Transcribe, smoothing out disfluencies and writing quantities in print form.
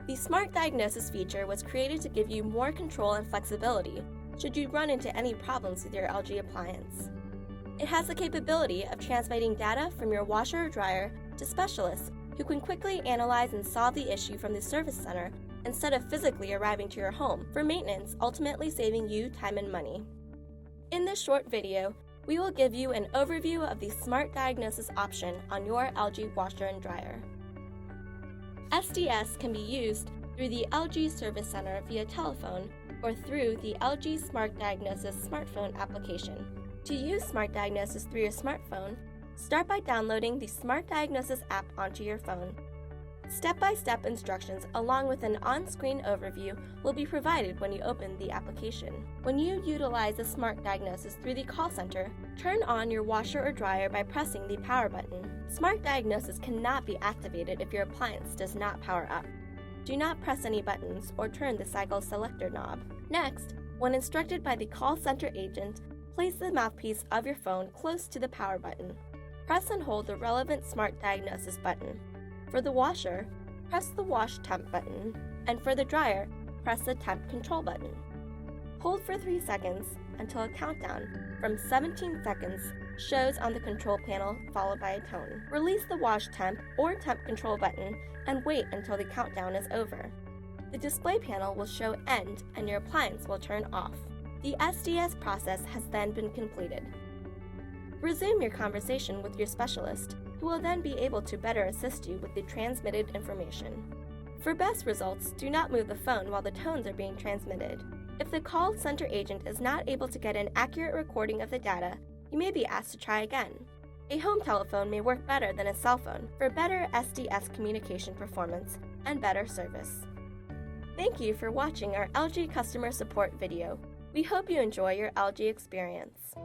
The Smart Diagnosis feature was created to give you more control and flexibility should you run into any problems with your LG appliance. It has the capability of transmitting data from your washer or dryer to specialists who can quickly analyze and solve the issue from the service center instead of physically arriving to your home for maintenance, ultimately saving you time and money. In this short video, we will give you an overview of the Smart Diagnosis option on your LG washer and dryer. SDS can be used through the LG Service Center via telephone or through the LG Smart Diagnosis smartphone application. To use Smart Diagnosis through your smartphone, start by downloading the Smart Diagnosis app onto your phone. Step-by-step instructions along with an on-screen overview will be provided when you open the application. When you utilize the Smart Diagnosis through the call center, turn on your washer or dryer by pressing the power button. Smart Diagnosis cannot be activated if your appliance does not power up. Do not press any buttons or turn the cycle selector knob. Next, when instructed by the call center agent, place the mouthpiece of your phone close to the power button. Press and hold the relevant Smart Diagnosis button. For the washer, press the Wash Temp button, and for the dryer, press the Temp Control button. Hold for 3 seconds until a countdown from 17 seconds shows on the control panel, followed by a tone. Release the Wash Temp or Temp Control button and wait until the countdown is over. The display panel will show End and your appliance will turn off. The SDS process has then been completed. Resume your conversation with your specialist, who will then be able to better assist you with the transmitted information. For best results, do not move the phone while the tones are being transmitted. If the call center agent is not able to get an accurate recording of the data, you may be asked to try again. A home telephone may work better than a cell phone for better SDS communication performance and better service. Thank you for watching our LG customer support video. We hope you enjoy your LG experience.